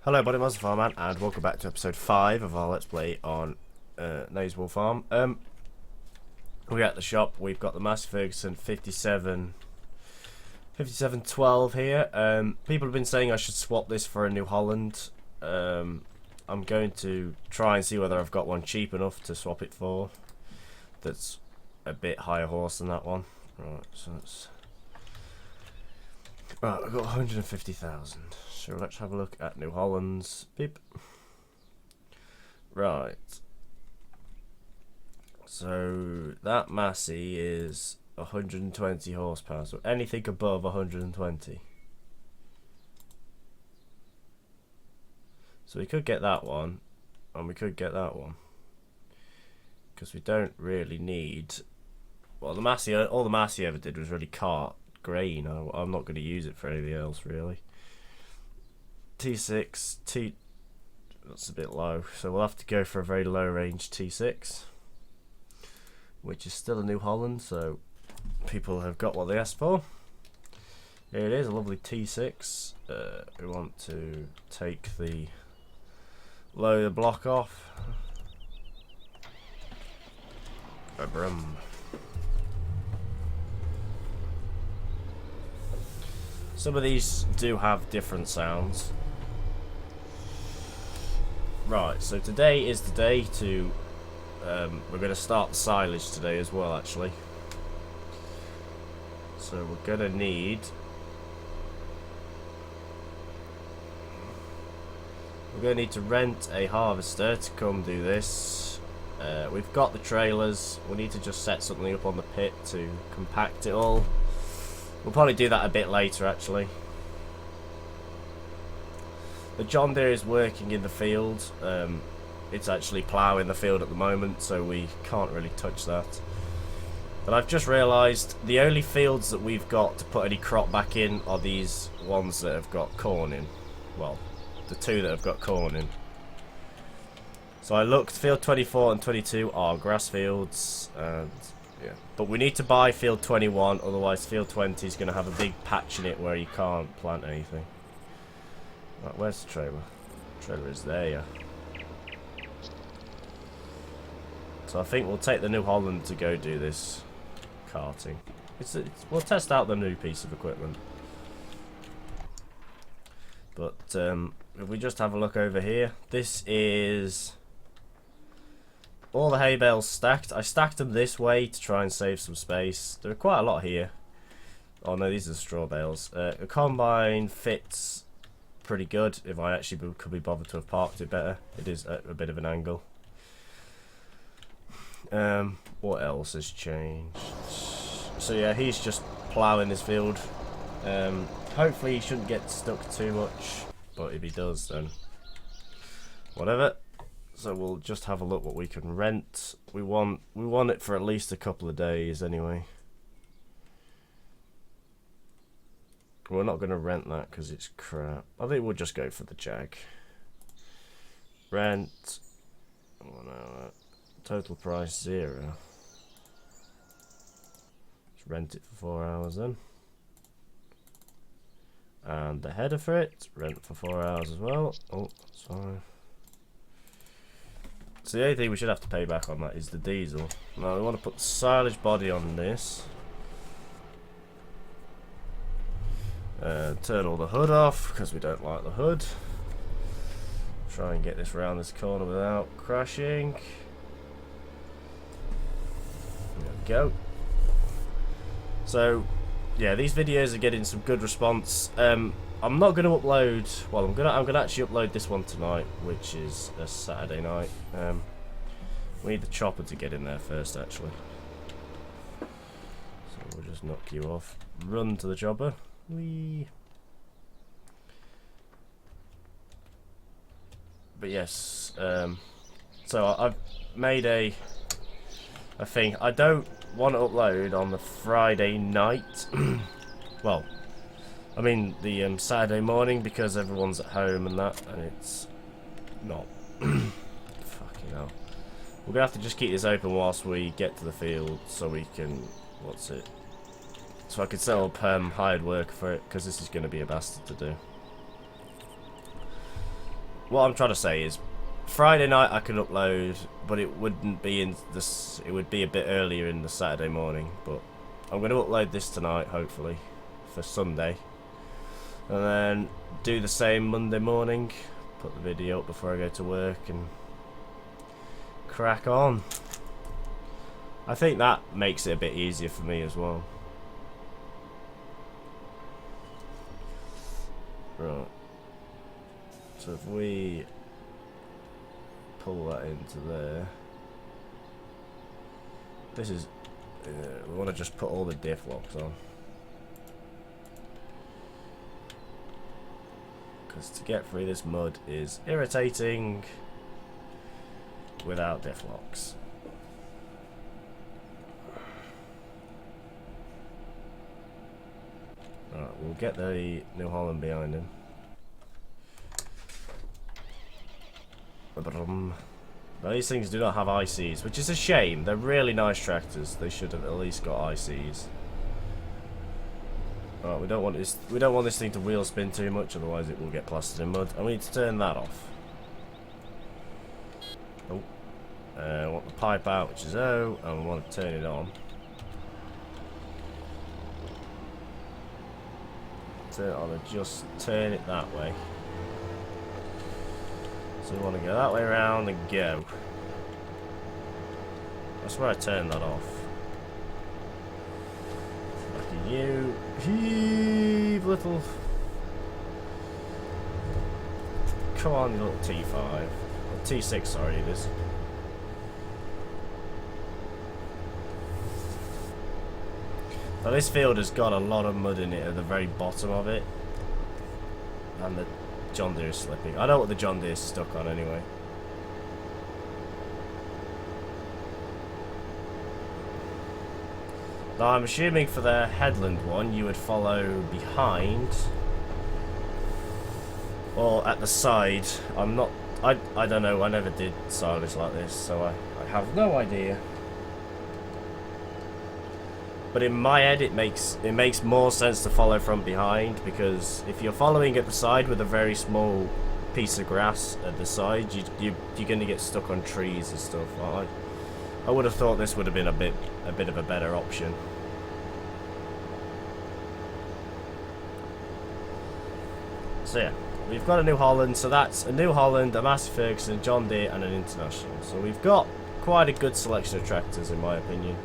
Hello, buddy, Monster Farm Man, and welcome back to episode 5 of our Let's Play on Knaveswell Farm. We're at the shop. We've got the Massey Ferguson 5712 here. People have been saying I should swap this for a New Holland. I'm going to try and see whether I've got one cheap enough to swap it for. That's a bit higher horse than that one. Right, so it's... Right, I've got 150,000. So let's have a look at New Holland's. Beep. Right. So that Massey is 120 horsepower. So anything above 120. So we could get that one, and we could get that one, because we don't really need. Well, the Massey, all the Massey ever did was really cart grain. I'm not going to use it for anything else really. T6, that's a bit low, so we'll have to go for a very low range T6, which is still a New Holland, so people have got what they asked for. Here it is, a lovely T6. We want to take the lower block off. Brum. Some of these do have different sounds. Right, so today is the day to, we're going to start the silage today as well, actually. So we're going to need, to rent a harvester to come do this. We've got the trailers, we need to just set something up on the pit to compact it all. We'll probably do that a bit later, actually. The John Deere is working in the field. It's actually ploughing the field at the moment, so we can't really touch that. But I've just realised the only fields that we've got to put any crop back in are these ones that have got corn in. Well, the two that have got corn in. So I looked, field 24 and 22 are grass fields, and yeah. But we need to buy field 21, otherwise field 20 is going to have a big patch in it where you can't plant anything. Right, where's the trailer? The trailer is there, yeah. So I think we'll take the New Holland to go do this carting. We'll test out the new piece of equipment. But if we just have a look over here, this is all the hay bales stacked. I stacked them this way to try and save some space. There are quite a lot here. Oh no, these are straw bales. The combine fits pretty good if I actually could be bothered to have parked it better. It is at a bit of an angle. What else has changed? So yeah, he's just ploughing his field. Hopefully he shouldn't get stuck too much, but if he does, then whatever. So we'll just have a look what we can rent. We want it for at least a couple of days anyway. We're not going to rent that because it's crap. I think we'll just go for the Jag. Rent. Oh no, total price 0. Let's rent it for 4 hours then. And the header for it, rent for 4 hours as well. Oh, sorry. So the only thing we should have to pay back on that is the diesel. Now we want to put the silage body on this. Turn all the hood off because we don't like the hood. Try and get this around this corner without crashing. There we go. So yeah, these videos are getting some good response. I'm not going to upload. Well, I'm gonna actually upload this one tonight, which is a Saturday night. We need the chopper to get in there first, actually. So we'll just knock you off. Run to the chopper. Whee. But yes, so I've made a thing. I don't want to upload on the Friday night. Well, I mean the Saturday morning, because everyone's at home and that, and it's not. Fucking hell. We're gonna have to just keep this open whilst we get to the field, so we can. What's it? So I could set up hired work for it, because this is going to be a bastard to do. what I'm trying to say is, Friday night I can upload, but it wouldn't be in this. It would be a bit earlier in the Saturday morning. But I'm going to upload this tonight, hopefully, for Sunday, and then do the same Monday morning. Put the video up before I go to work and crack on. I think that makes it a bit easier for me as well. Right. So if we pull that into there, this is we want to just put all the diff locks on, because to get through this mud is irritating without diff locks. Alright, we'll get the New Holland behind him. Now these things do not have ICs, which is a shame. They're really nice tractors. They should have at least got ICs. Alright, we don't want this thing to wheel spin too much, otherwise it will get plastered in mud. And we need to turn that off. Oh. I want the pipe out, which is O, and we want to turn it on. Turn it on and just turn it that way. So we want to go that way around and go. That's where I turned that off. Back at you. Heave, little. Come on, you little T5. Or T6, sorry, it is. Now this field has got a lot of mud in it at the very bottom of it. And the John Deere is slipping. I know what the John Deere is stuck on anyway. Now I'm assuming for the headland one you would follow behind or at the side. I'm not, I don't know, I never did silage like this, so I have no idea. But in my head it makes more sense to follow from behind, because if you're following at the side with a very small piece of grass at the side, you're going to get stuck on trees and stuff. I would have thought this would have been a bit of a better option. So yeah, we've got a New Holland, so that's a New Holland, a Massey Ferguson, a John Deere and an International. So we've got quite a good selection of tractors in my opinion.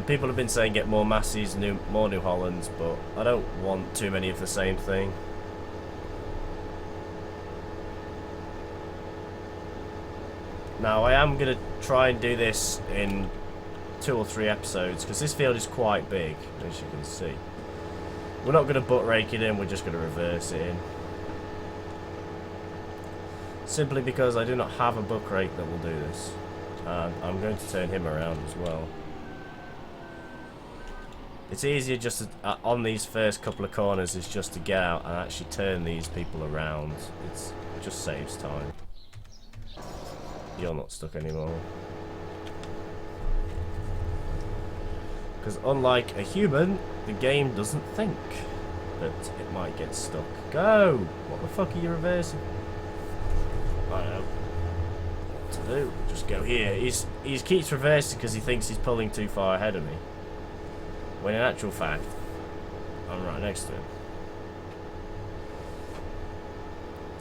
People have been saying get more Masseys, more New Hollands, but I don't want too many of the same thing. Now I am going to try and do this in 2 or 3 episodes, because this field is quite big, as you can see. We're not going to butt rake it in, we're just going to reverse it in. Simply because I do not have a buck rake that will do this. And I'm going to turn him around as well. It's easier just to, on these first couple of corners, is just to get out and actually turn these people around. It just saves time. You're not stuck anymore. Because unlike a human, the game doesn't think that it might get stuck. Go! What the fuck are you reversing? I don't know what to do. Just go here. He keeps reversing because he thinks he's pulling too far ahead of me. When in actual fact, I'm right next to him.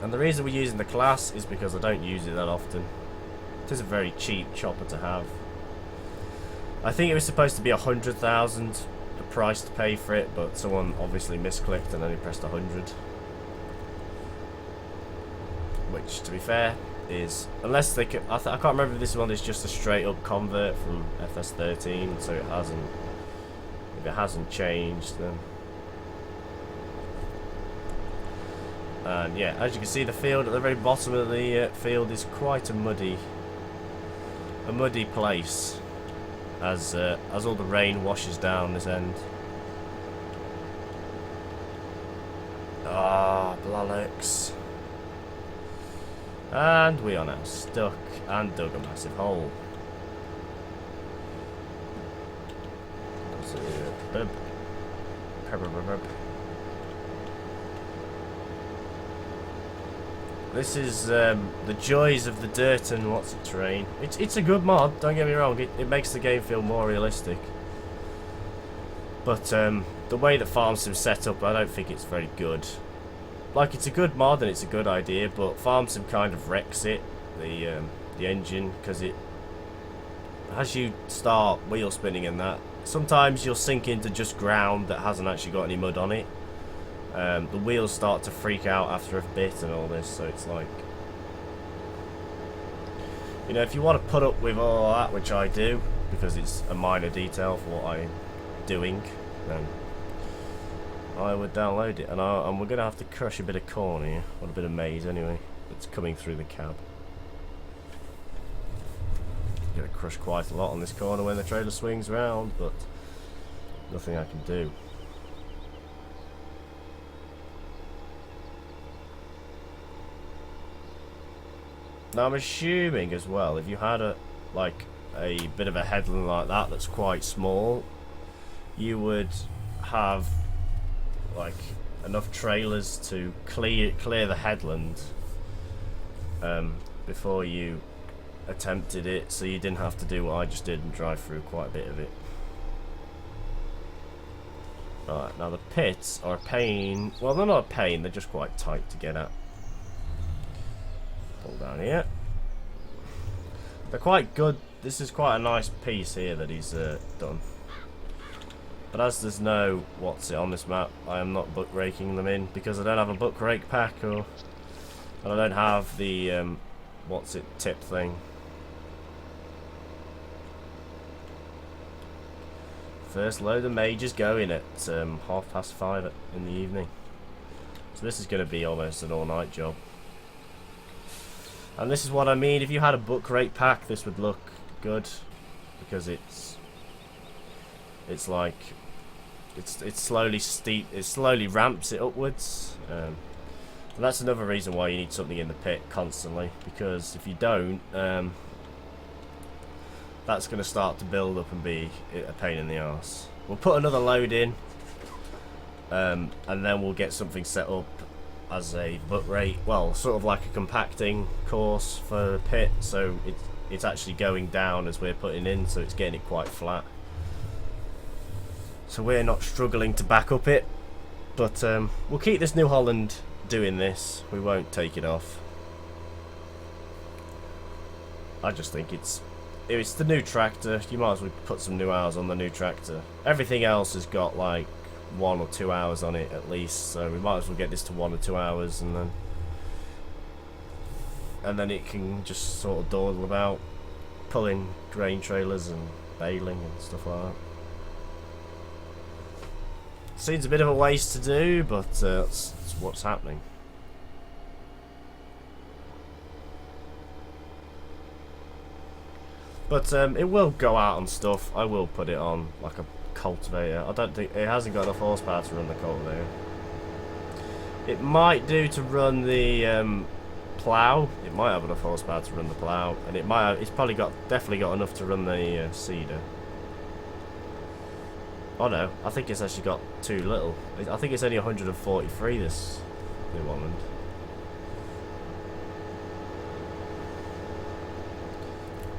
And the reason we're using the class is because I don't use it that often. It is a very cheap chopper to have. I think it was supposed to be 100,000, the price to pay for it, but someone obviously misclicked and only pressed 100. Which, to be fair, is, unless they can, I can't remember if this one is just a straight up convert from FS13, so it hasn't. If it hasn't changed, then. And yeah, as you can see, the field at the very bottom of the field is quite a muddy place, as all the rain washes down this end. Ah, bollocks. And we are now stuck and dug a massive hole. This is the joys of the dirt and what's it terrain. It's a good mod, don't get me wrong, it makes the game feel more realistic. But the way that Farm Sim's set up, I don't think it's very good. Like, it's a good mod and it's a good idea, but Farm Sim kind of wrecks it, the engine, because it, as you start wheel spinning and that, sometimes you'll sink into just ground that hasn't actually got any mud on it. The wheels start to freak out after a bit and all this, so it's like, you know, if you want to put up with all that, which I do, because it's a minor detail for what I'm doing, then I would download it. And we're going to have to crush a bit of corn here, or a bit of maize anyway, that's coming through the cab. Going to crush quite a lot on this corner when the trailer swings round, but nothing I can do. Now I'm assuming as well, if you had a bit of a headland like that that's quite small, you would have like enough trailers to clear the headland before you attempted it, so you didn't have to do what I just did and drive through quite a bit of it. Right, now the pits are a pain. Well, they're not a pain, they're just quite tight to get at. Pull down here. They're quite good. This is quite a nice piece here that he's done. But as there's no what's it on this map, I am not book raking them in because I don't have a book rake pack, and I don't have the what's it tip thing. First load of majors going at 5:30 in the evening. So this is going to be almost an all-night job. And this is what I mean, if you had a book rate pack, this would look good, because it's like it's slowly steep, it slowly ramps it upwards, and that's another reason why you need something in the pit constantly, because if you don't, that's going to start to build up and be a pain in the arse. We'll put another load in, and then we'll get something set up as a book rate, well, sort of like a compacting course for the pit, so it's actually going down as we're putting in, so it's getting it quite flat. So we're not struggling to back up it, but we'll keep this New Holland doing this. We won't take it off. I just think it's the new tractor. You might as well put some new hours on the new tractor. Everything else has got like 1 or 2 hours on it at least, so we might as well get this to 1 or 2 hours, and then it can just sort of dawdle about pulling grain trailers and baling and stuff like that. Seems a bit of a waste to do, but that's what's happening. But it will go out and stuff. I will put it on like a cultivator. I don't think it hasn't got enough horsepower to run the cultivator. It might do to run the plough. It might have enough horsepower to run the plough, and it might have, it's probably definitely got enough to run the seeder. Oh no, I think it's actually got too little. I think it's only 143 this New Holland.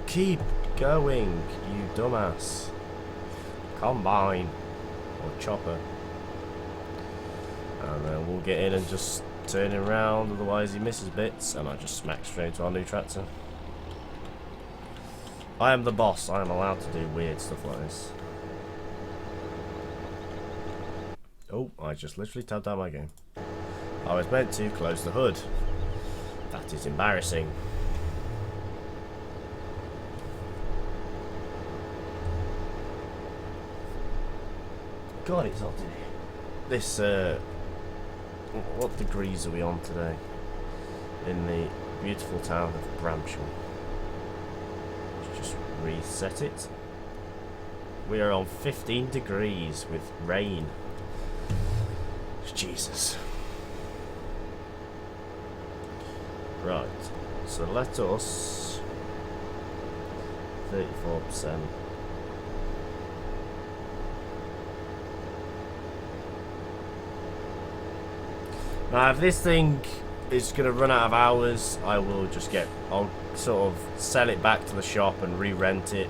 Keep going, you dumbass. Combine or chopper, and then we'll get in and just turn him around, otherwise he misses bits and I just smack straight into our new tractor. I am the boss, I am allowed to do weird stuff like this. Oh, I just literally tabbed out my game. I was meant to close the hood. That is embarrassing. God, it's hot in here. This, what degrees are we on today? In the beautiful town of Bramshall. Let's just reset it. We are on 15 degrees with rain. Jesus. Right, so let us 34%. Now if this thing is going to run out of hours, I'll sort of sell it back to the shop and re-rent it.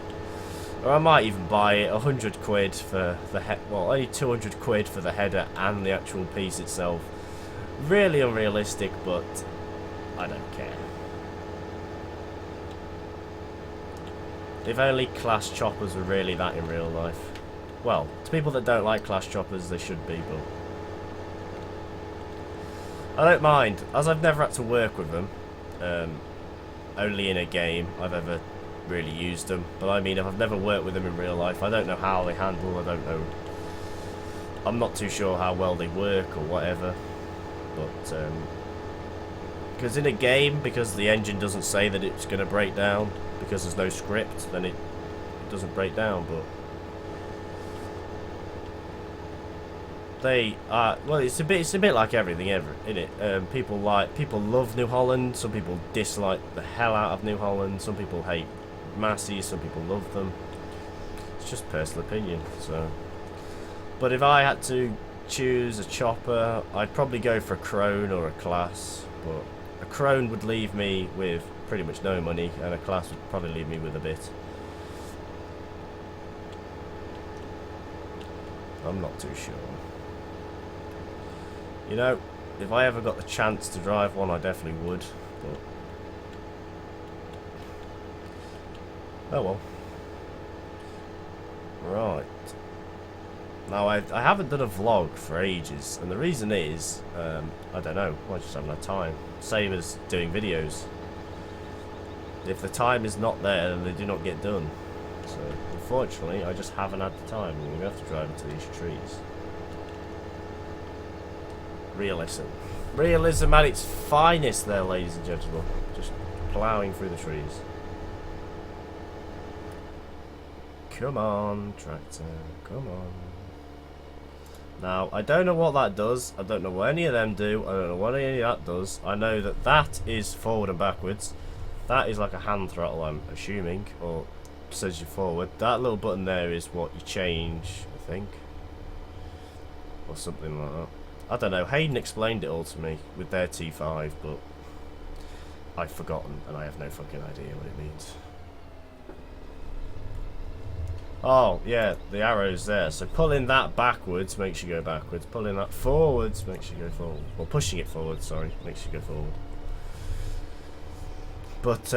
Or I might even buy it, 100 quid for the well, only 200 quid for the header and the actual piece itself. Really unrealistic, but I don't care. If only class choppers were really that in real life. Well, to people that don't like class choppers, they should be, but I don't mind, as I've never had to work with them. Only in a game I've ever really used them. But I mean, if I've never worked with them in real life, I don't know how they handle, I don't know. I'm not too sure how well they work or whatever. But, because in a game, because the engine doesn't say that it's going to break down, because there's no script, then it doesn't break down, but they well, it's a bit like everything ever, isn't it? People love New Holland, some people dislike the hell out of New Holland, some people hate Massey, some people love them. It's just personal opinion. So, but if I had to choose a chopper, I'd probably go for a Crone or a Class, but a Crone would leave me with pretty much no money, and a Class would probably leave me with a bit. I'm not too sure. You know, if I ever got the chance to drive one, I definitely would, but oh well. Right. Now, I haven't done a vlog for ages, and the reason is, I don't know, I just haven't had time. Same as doing videos. If the time is not there, then they do not get done. So, unfortunately, I just haven't had the time. We have to drive into these trees. Realism. Realism at its finest there, ladies and gentlemen. Just ploughing through the trees. Come on, tractor. Come on. Now, I don't know what that does. I don't know what any of them do. I don't know what any of that does. I know that that is forward and backwards. That is like a hand throttle, I'm assuming, or says you forward. That little button there is what you change, I think, or something like that. I don't know. Hayden explained it all to me with their T5, but I've forgotten, and I have no fucking idea what it means. Oh, yeah, the arrow's there. So pulling that backwards makes you go backwards. Pulling that forwards makes you go forward. Well, pushing it forward, sorry, makes you go forward. But,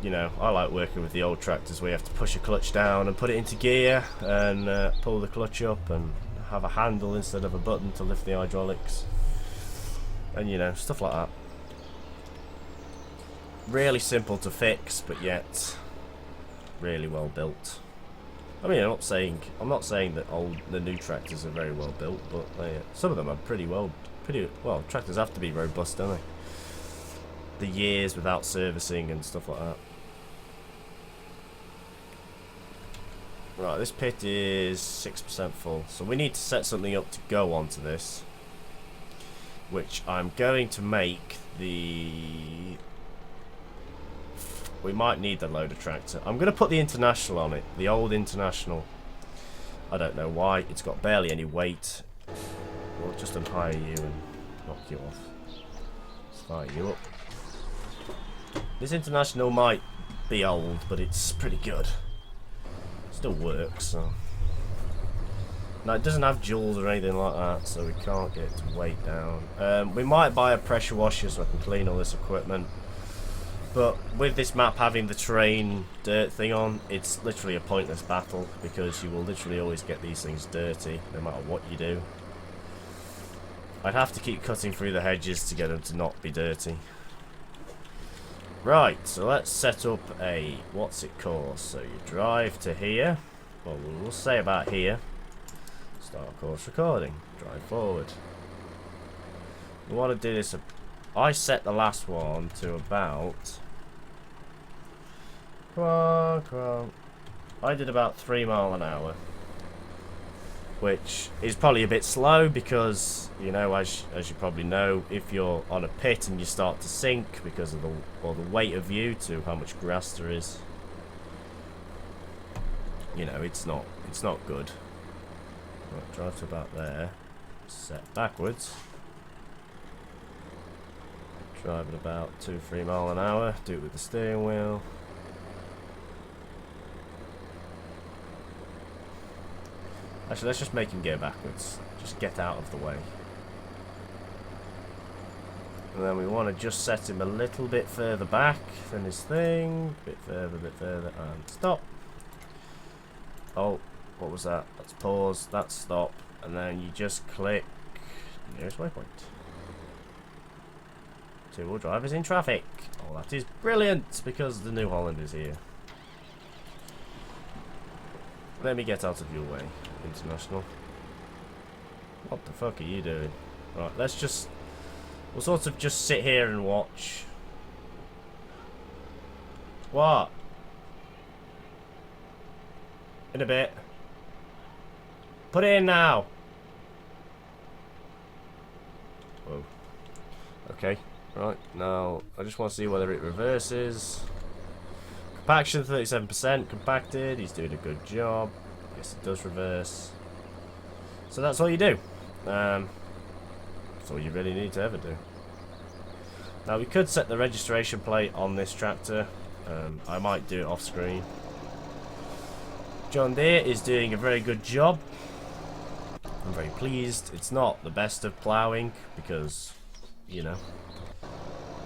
you know, I like working with the old tractors where you have to push a clutch down and put it into gear and pull the clutch up and have a handle instead of a button to lift the hydraulics. And, you know, stuff like that. Really simple to fix, but yet really well built. I mean, I'm not saying that the new tractors are very well built, but some of them are pretty well. Tractors have to be robust, don't they? The years without servicing and stuff like that. Right, this pit is 6% full, so we need to set something up to go onto this, which I'm going to make the. We might need the loader tractor. I'm going to put the International on it. The old International. I don't know why. It's got barely any weight. We'll just unhire you and knock you off. Let's fire you up. This International might be old, but it's pretty good. Still works, so. Now, it doesn't have joules or anything like that, so we can't get its weight down. We might buy a pressure washer so I can clean all this equipment. But with this map having the terrain dirt thing on, it's literally a pointless battle because you will literally always get these things dirty no matter what you do. I'd have to keep cutting through the hedges to get them to not be dirty. Right, so let's set up a, what's it called? So you drive to here, well we'll say about here, start course recording, drive forward. We want to do this, I set the last one to about, come on, I did about 3 miles an hour, which is probably a bit slow because, you know, as you probably know, if you're on a pit and you start to sink because of the weight of you to how much grass there is, you know, it's not good. Right, drive to about there, set backwards. Drive at about 2-3 miles an hour. Do it with the steering wheel. Actually, let's just make him go backwards. Just get out of the way. And then we want to just set him a little bit further back than his thing. Bit further, and stop. Oh, what was that? That's pause, that's stop. And then you just click nearest waypoint. Two-wheel drive is in traffic. Oh, that is brilliant because the New Holland is here. Let me get out of your way, International. What the fuck are you doing? Right, let's just... We'll sort of just sit here and watch. What? In a bit. Put it in now. Whoa. Okay. Right, now I just want to see whether it reverses. Compaction 37%, compacted, he's doing a good job. Yes, it does reverse. So that's all you do. That's all you really need to ever do. Now we could set the registration plate on this tractor. I might do it off screen. John Deere is doing a very good job. I'm very pleased. It's not the best of ploughing because, you know,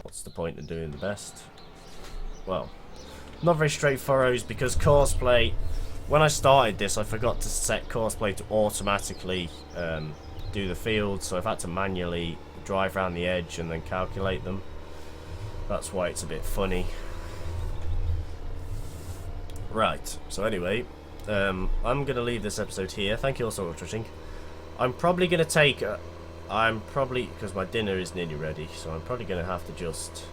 what's the point in doing the best? Well, not very straight furrows because course plate, when I started this I forgot to set course plate to automatically do the field, so I've had to manually drive around the edge and then calculate them. That's why it's a bit funny. Right, so anyway, I'm going to leave this episode here. Thank you all so much for watching. I'm probably going to take... because my dinner is nearly ready, so I'm probably going to have to just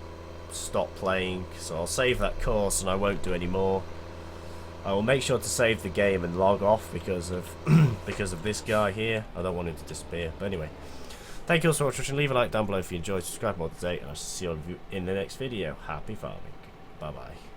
stop playing. So I'll save that course and I won't do any more. I will make sure to save the game and log off because of because of this guy here. I don't want him to disappear. But anyway, thank you all so much for watching. Leave a like down below if you enjoyed. Subscribe more today, and I'll see you all in the next video. Happy farming. Bye bye.